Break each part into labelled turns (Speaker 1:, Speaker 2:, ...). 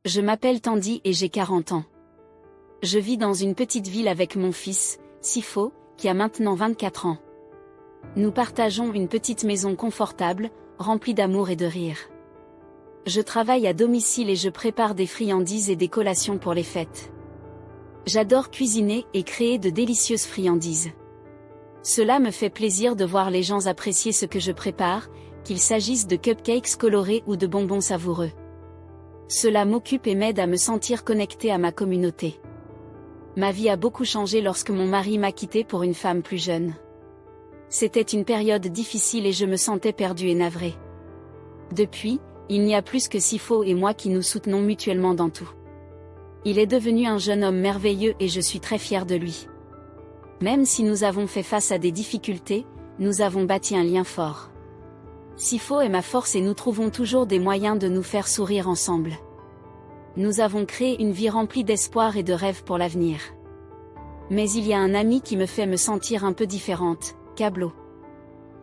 Speaker 1: Je m'appelle Tandy et j'ai 40 ans. Je vis dans une petite ville avec mon fils, Sifo, qui a maintenant 24 ans. Nous partageons une petite maison confortable, remplie d'amour et de rire. Je travaille à domicile et je prépare des friandises et des collations pour les fêtes. J'adore cuisiner et créer de délicieuses friandises. Cela me fait plaisir de voir les gens apprécier ce que je prépare, qu'il s'agisse de cupcakes colorés ou de bonbons savoureux. Cela m'occupe et m'aide à me sentir connecté à ma communauté. Ma vie a beaucoup changé lorsque mon mari m'a quitté pour une femme plus jeune. C'était une période difficile et je me sentais perdue et navrée. Depuis, il n'y a plus que Sifo et moi qui nous soutenons mutuellement dans tout. Il est devenu un jeune homme merveilleux et je suis très fière de lui. Même si nous avons fait face à des difficultés, nous avons bâti un lien fort. Sifo est ma force et nous trouvons toujours des moyens de nous faire sourire ensemble. Nous avons créé une vie remplie d'espoir et de rêves pour l'avenir. Mais il y a un ami qui me fait me sentir un peu différente, Kablo.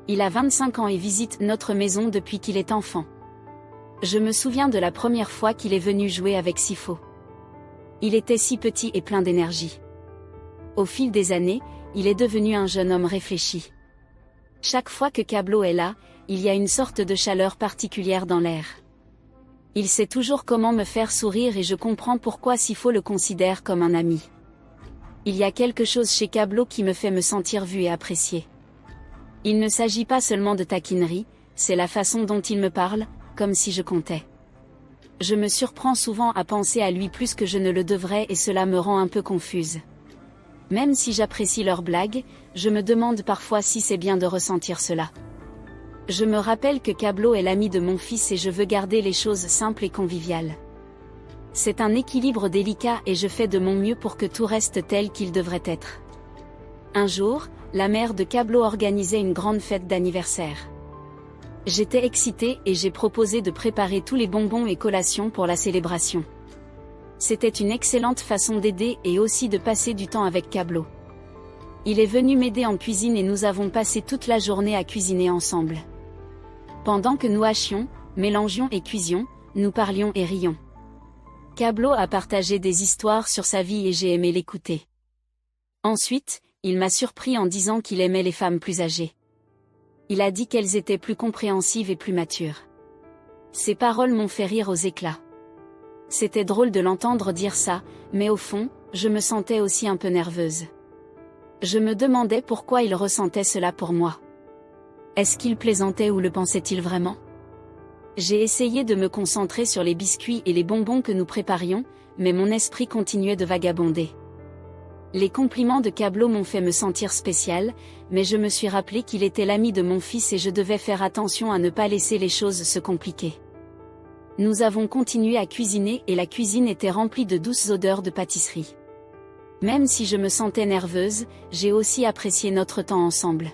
Speaker 1: Il a 25 ans et visite notre maison depuis qu'il est enfant. Je me souviens de la première fois qu'il est venu jouer avec Sifo. Il était si petit et plein d'énergie. Au fil des années, il est devenu un jeune homme réfléchi. Chaque fois que Kablo est là, il y a une sorte de chaleur particulière dans l'air. Il sait toujours comment me faire sourire et je comprends pourquoi Sifo le considère comme un ami. Il y a quelque chose chez Kablo qui me fait me sentir vue et appréciée. Il ne s'agit pas seulement de taquinerie, c'est la façon dont il me parle, comme si je comptais. Je me surprends souvent à penser à lui plus que je ne le devrais et cela me rend un peu confuse. Même si j'apprécie leurs blagues, je me demande parfois si c'est bien de ressentir cela. Je me rappelle que Kablo est l'ami de mon fils et je veux garder les choses simples et conviviales. C'est un équilibre délicat et je fais de mon mieux pour que tout reste tel qu'il devrait être. Un jour, la mère de Kablo organisait une grande fête d'anniversaire. J'étais excitée et j'ai proposé de préparer tous les bonbons et collations pour la célébration. C'était une excellente façon d'aider et aussi de passer du temps avec Kablo. Il est venu m'aider en cuisine et nous avons passé toute la journée à cuisiner ensemble. Pendant que nous hachions, mélangions et cuisions, nous parlions et rions. Kablo a partagé des histoires sur sa vie et j'ai aimé l'écouter. Ensuite, il m'a surpris en disant qu'il aimait les femmes plus âgées. Il a dit qu'elles étaient plus compréhensives et plus matures. Ses paroles m'ont fait rire aux éclats. C'était drôle de l'entendre dire ça, mais au fond, je me sentais aussi un peu nerveuse. Je me demandais pourquoi il ressentait cela pour moi. Est-ce qu'il plaisantait ou le pensait-il vraiment ? J'ai essayé de me concentrer sur les biscuits et les bonbons que nous préparions, mais mon esprit continuait de vagabonder. Les compliments de Kablo m'ont fait me sentir spéciale, mais je me suis rappelé qu'il était l'ami de mon fils et je devais faire attention à ne pas laisser les choses se compliquer. Nous avons continué à cuisiner et la cuisine était remplie de douces odeurs de pâtisserie. Même si je me sentais nerveuse, j'ai aussi apprécié notre temps ensemble.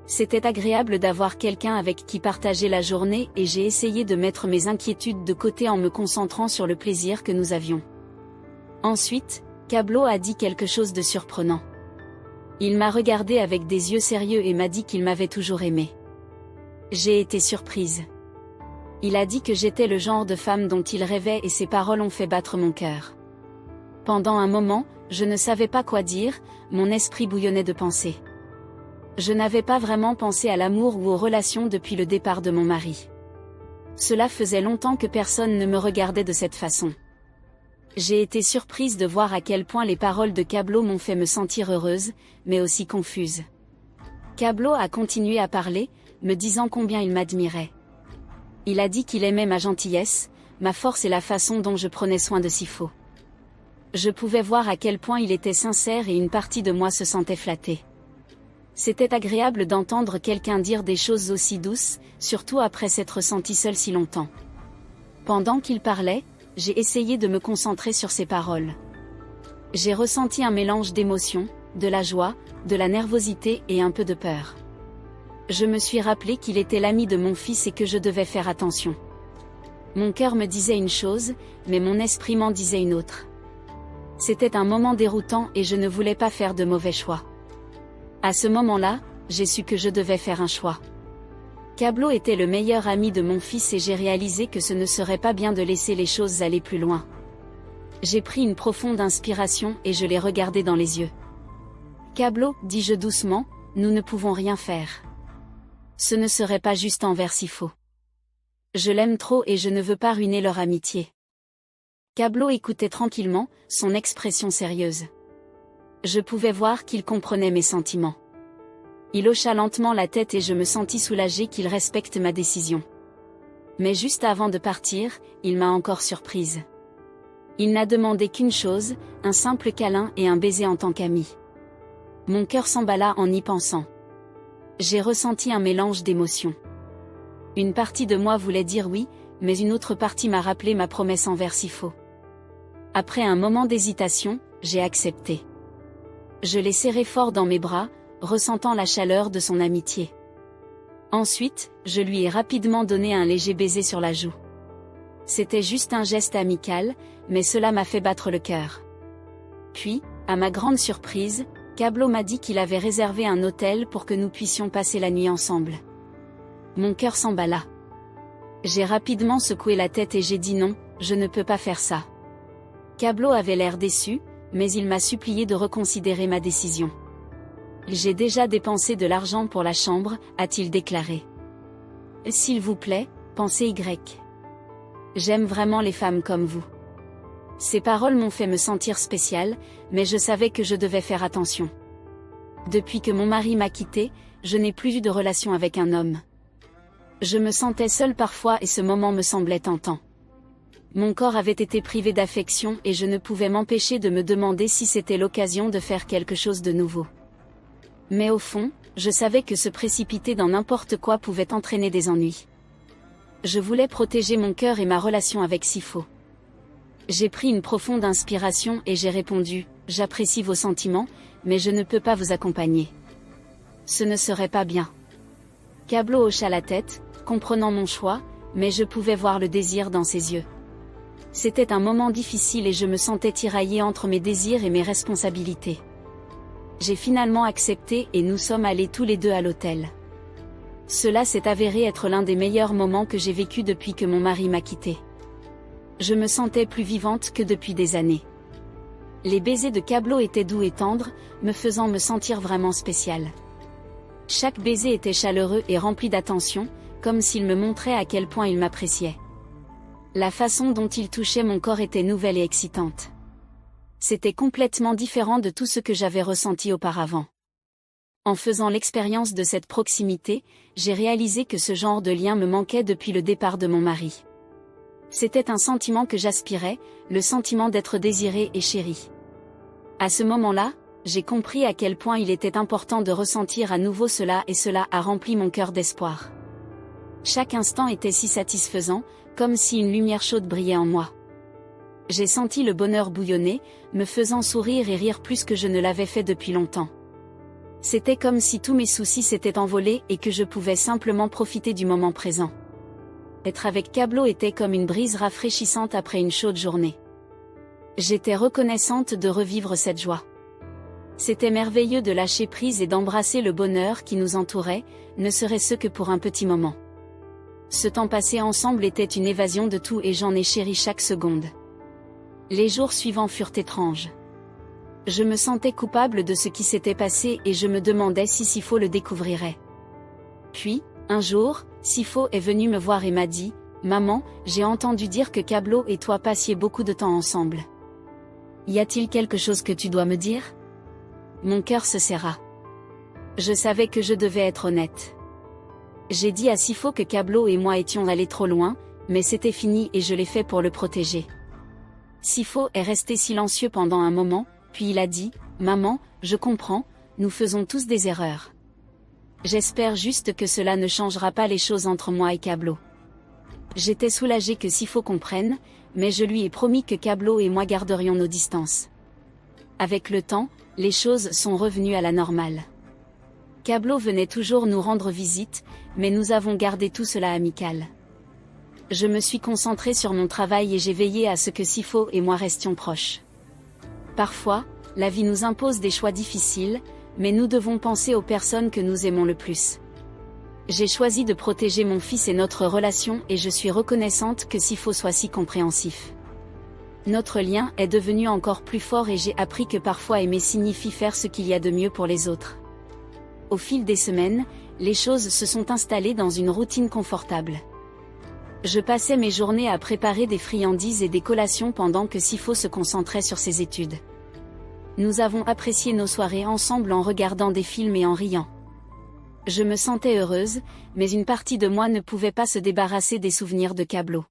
Speaker 1: C'était agréable d'avoir quelqu'un avec qui partager la journée et j'ai essayé de mettre mes inquiétudes de côté en me concentrant sur le plaisir que nous avions. Ensuite, Kablo a dit quelque chose de surprenant. Il m'a regardé avec des yeux sérieux et m'a dit qu'il m'avait toujours aimé. J'ai été surprise. Il a dit que j'étais le genre de femme dont il rêvait et ses paroles ont fait battre mon cœur. Pendant un moment, je ne savais pas quoi dire, mon esprit bouillonnait de pensées. Je n'avais pas vraiment pensé à l'amour ou aux relations depuis le départ de mon mari. Cela faisait longtemps que personne ne me regardait de cette façon. J'ai été surprise de voir à quel point les paroles de Kablo m'ont fait me sentir heureuse, mais aussi confuse. Kablo a continué à parler, me disant combien il m'admirait. Il a dit qu'il aimait ma gentillesse, ma force et la façon dont je prenais soin de Sifo. Je pouvais voir à quel point il était sincère et une partie de moi se sentait flattée. C'était agréable d'entendre quelqu'un dire des choses aussi douces, surtout après s'être senti seul si longtemps. Pendant qu'il parlait, j'ai essayé de me concentrer sur ses paroles. J'ai ressenti un mélange d'émotions, de la joie, de la nervosité et un peu de peur. Je me suis rappelé qu'il était l'ami de mon fils et que je devais faire attention. Mon cœur me disait une chose, mais mon esprit m'en disait une autre. C'était un moment déroutant et je ne voulais pas faire de mauvais choix. À ce moment-là, j'ai su que je devais faire un choix. Cablo était le meilleur ami de mon fils et j'ai réalisé que ce ne serait pas bien de laisser les choses aller plus loin. J'ai pris une profonde inspiration et je l'ai regardé dans les yeux. Cablo, dis-je doucement, nous ne pouvons rien faire. Ce ne serait pas juste envers Sifo. Je l'aime trop et je ne veux pas ruiner leur amitié. Cablo écoutait tranquillement, son expression sérieuse. Je pouvais voir qu'il comprenait mes sentiments. Il hocha lentement la tête et je me sentis soulagée qu'il respecte ma décision. Mais juste avant de partir, il m'a encore surprise. Il n'a demandé qu'une chose, un simple câlin et un baiser en tant qu'ami. Mon cœur s'emballa en y pensant. J'ai ressenti un mélange d'émotions. Une partie de moi voulait dire oui, mais une autre partie m'a rappelé ma promesse envers Sifo. Après un moment d'hésitation, j'ai accepté. Je l'ai serré fort dans mes bras, ressentant la chaleur de son amitié. Ensuite, je lui ai rapidement donné un léger baiser sur la joue. C'était juste un geste amical, mais cela m'a fait battre le cœur. Puis, à ma grande surprise, Cablo m'a dit qu'il avait réservé un hôtel pour que nous puissions passer la nuit ensemble. Mon cœur s'emballa. J'ai rapidement secoué la tête et j'ai dit non, je ne peux pas faire ça. Cablo avait l'air déçu, mais il m'a supplié de reconsidérer ma décision. J'ai déjà dépensé de l'argent pour la chambre, a-t-il déclaré. S'il vous plaît, pensez Y. J'aime vraiment les femmes comme vous. Ces paroles m'ont fait me sentir spéciale, mais je savais que je devais faire attention. Depuis que mon mari m'a quittée, je n'ai plus eu de relation avec un homme. Je me sentais seule parfois et ce moment me semblait tentant. Mon corps avait été privé d'affection et je ne pouvais m'empêcher de me demander si c'était l'occasion de faire quelque chose de nouveau. Mais au fond, je savais que se précipiter dans n'importe quoi pouvait entraîner des ennuis. Je voulais protéger mon cœur et ma relation avec Sifo. J'ai pris une profonde inspiration et j'ai répondu, j'apprécie vos sentiments, mais je ne peux pas vous accompagner. Ce ne serait pas bien. Cablo hocha la tête, comprenant mon choix, mais je pouvais voir le désir dans ses yeux. C'était un moment difficile et je me sentais tiraillée entre mes désirs et mes responsabilités. J'ai finalement accepté et nous sommes allés tous les deux à l'hôtel. Cela s'est avéré être l'un des meilleurs moments que j'ai vécu depuis que mon mari m'a quittée. Je me sentais plus vivante que depuis des années. Les baisers de Cablo étaient doux et tendres, me faisant me sentir vraiment spéciale. Chaque baiser était chaleureux et rempli d'attention, comme s'il me montrait à quel point il m'appréciait. La façon dont il touchait mon corps était nouvelle et excitante. C'était complètement différent de tout ce que j'avais ressenti auparavant. En faisant l'expérience de cette proximité, j'ai réalisé que ce genre de lien me manquait depuis le départ de mon mari. C'était un sentiment que j'aspirais, le sentiment d'être désirée et chérie. À ce moment-là, j'ai compris à quel point il était important de ressentir à nouveau cela et cela a rempli mon cœur d'espoir. Chaque instant était si satisfaisant, comme si une lumière chaude brillait en moi. J'ai senti le bonheur bouillonner, me faisant sourire et rire plus que je ne l'avais fait depuis longtemps. C'était comme si tous mes soucis s'étaient envolés et que je pouvais simplement profiter du moment présent. Être avec Cablo était comme une brise rafraîchissante après une chaude journée. J'étais reconnaissante de revivre cette joie. C'était merveilleux de lâcher prise et d'embrasser le bonheur qui nous entourait, ne serait-ce que pour un petit moment. Ce temps passé ensemble était une évasion de tout et j'en ai chéri chaque seconde. Les jours suivants furent étranges. Je me sentais coupable de ce qui s'était passé et je me demandais si Sifo le découvrirait. Puis, un jour, Sifo est venu me voir et m'a dit « Maman, j'ai entendu dire que Cablo et toi passiez beaucoup de temps ensemble. Y a-t-il quelque chose que tu dois me dire ?» Mon cœur se serra. Je savais que je devais être honnête. J'ai dit à Sifo que Cablo et moi étions allés trop loin, mais c'était fini et je l'ai fait pour le protéger. Sifo est resté silencieux pendant un moment, puis il a dit « Maman, je comprends, nous faisons tous des erreurs. J'espère juste que cela ne changera pas les choses entre moi et Cablo. » J'étais soulagée que Sifo comprenne, mais je lui ai promis que Cablo et moi garderions nos distances. Avec le temps, les choses sont revenues à la normale. Cablo venait toujours nous rendre visite, mais nous avons gardé tout cela amical. Je me suis concentrée sur mon travail et j'ai veillé à ce que Sifo et moi restions proches. Parfois, la vie nous impose des choix difficiles, mais nous devons penser aux personnes que nous aimons le plus. J'ai choisi de protéger mon fils et notre relation et je suis reconnaissante que Sifo soit si compréhensif. Notre lien est devenu encore plus fort et j'ai appris que parfois aimer signifie faire ce qu'il y a de mieux pour les autres. Au fil des semaines, les choses se sont installées dans une routine confortable. Je passais mes journées à préparer des friandises et des collations pendant que Sifo se concentrait sur ses études. Nous avons apprécié nos soirées ensemble en regardant des films et en riant. Je me sentais heureuse, mais une partie de moi ne pouvait pas se débarrasser des souvenirs de Cablo.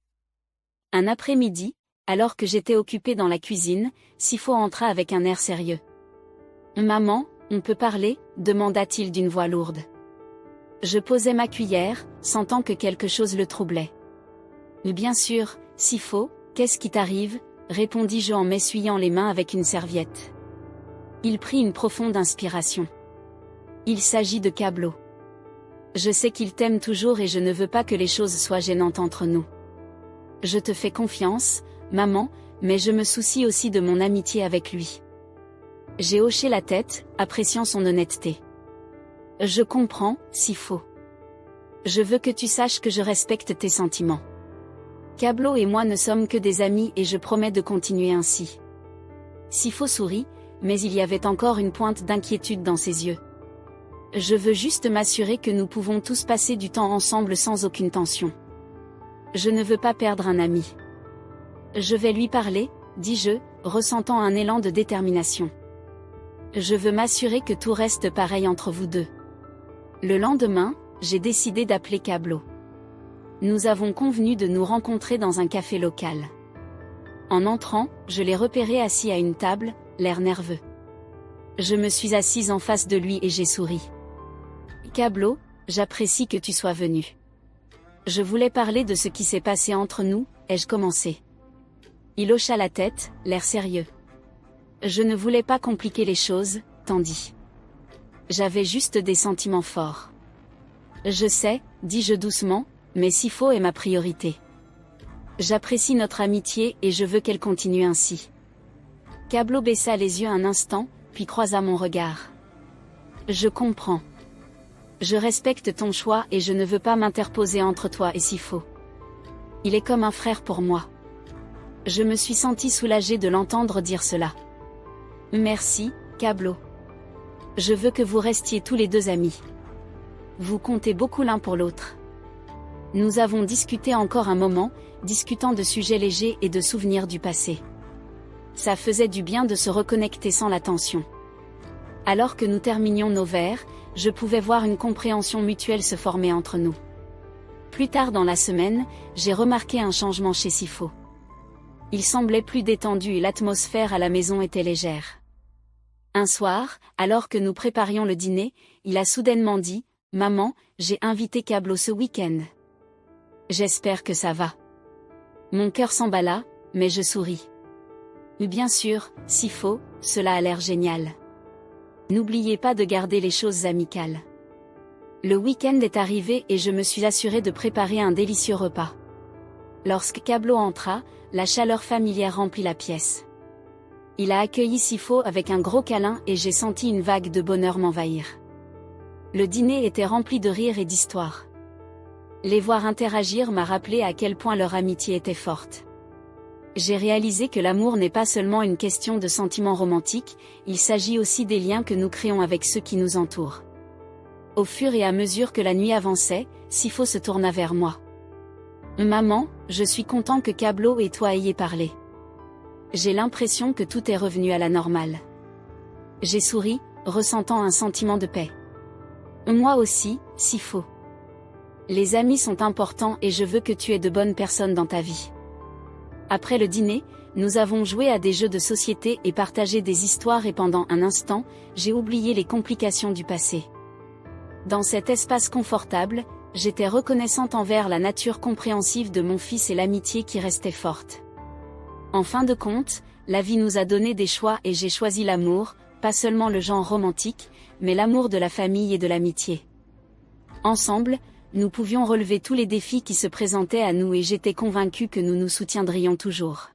Speaker 1: Un après-midi, alors que j'étais occupée dans la cuisine, Sifo entra avec un air sérieux. « Maman, on peut parler ?» demanda-t-il d'une voix lourde. Je posai ma cuillère, sentant que quelque chose le troublait. « Bien sûr, Sifo, qu'est-ce qui t'arrive ?» répondis-je en m'essuyant les mains avec une serviette. Il prit une profonde inspiration. « Il s'agit de Cablo. Je sais qu'il t'aime toujours et je ne veux pas que les choses soient gênantes entre nous. Je te fais confiance, maman, mais je me soucie aussi de mon amitié avec lui. » J'ai hoché la tête, appréciant son honnêteté. « Je comprends, Sifo. Je veux que tu saches que je respecte tes sentiments. Cablo et moi ne sommes que des amis et je promets de continuer ainsi. » Sifo sourit, mais il y avait encore une pointe d'inquiétude dans ses yeux. « Je veux juste m'assurer que nous pouvons tous passer du temps ensemble sans aucune tension. Je ne veux pas perdre un ami. » « Je vais lui parler, » dis-je, ressentant un élan de détermination. « Je veux m'assurer que tout reste pareil entre vous deux. » Le lendemain, j'ai décidé d'appeler Cablo. Nous avons convenu de nous rencontrer dans un café local. En entrant, je l'ai repéré assis à une table, l'air nerveux. Je me suis assise en face de lui et j'ai souri. « Cablo, j'apprécie que tu sois venu. Je voulais parler de ce qui s'est passé entre nous, » ai-je commencé. Il hocha la tête, l'air sérieux. Je ne voulais pas compliquer les choses, tandis. J'avais juste des sentiments forts. Je sais, dis-je doucement, mais Sifo est ma priorité. J'apprécie notre amitié et je veux qu'elle continue ainsi. Cablo baissa les yeux un instant, puis croisa mon regard. Je comprends. Je respecte ton choix et je ne veux pas m'interposer entre toi et Sifo. Il est comme un frère pour moi. Je me suis sentie soulagée de l'entendre dire cela. Merci, Cablo. Je veux que vous restiez tous les deux amis. Vous comptez beaucoup l'un pour l'autre. Nous avons discuté encore un moment, discutant de sujets légers et de souvenirs du passé. Ça faisait du bien de se reconnecter sans la tension. Alors que nous terminions nos verres, je pouvais voir une compréhension mutuelle se former entre nous. Plus tard dans la semaine, j'ai remarqué un changement chez Sifo. Il semblait plus détendu et l'atmosphère à la maison était légère. Un soir, alors que nous préparions le dîner, il a soudainement dit « Maman, j'ai invité Cablo ce week-end. J'espère que ça va. » Mon cœur s'emballa, mais je souris. « Bien sûr, Sifo, cela a l'air génial. N'oubliez pas de garder les choses amicales. » Le week-end est arrivé et je me suis assurée de préparer un délicieux repas. Lorsque Cablo entra, la chaleur familière remplit la pièce. Il a accueilli Sifo avec un gros câlin et j'ai senti une vague de bonheur m'envahir. Le dîner était rempli de rires et d'histoires. Les voir interagir m'a rappelé à quel point leur amitié était forte. J'ai réalisé que l'amour n'est pas seulement une question de sentiments romantiques, il s'agit aussi des liens que nous créons avec ceux qui nous entourent. Au fur et à mesure que la nuit avançait, Sifo se tourna vers moi. « Maman, je suis content que Cablo et toi ayez parlé. J'ai l'impression que tout est revenu à la normale. » J'ai souri, ressentant un sentiment de paix. « Moi aussi, Sifo. Les amis sont importants et je veux que tu aies de bonnes personnes dans ta vie. » Après le dîner, nous avons joué à des jeux de société et partagé des histoires et pendant un instant, j'ai oublié les complications du passé. Dans cet espace confortable, j'étais reconnaissante envers la nature compréhensive de mon fils et l'amitié qui restait forte. En fin de compte, la vie nous a donné des choix et j'ai choisi l'amour, pas seulement le genre romantique, mais l'amour de la famille et de l'amitié. Ensemble, nous pouvions relever tous les défis qui se présentaient à nous et j'étais convaincue que nous nous soutiendrions toujours.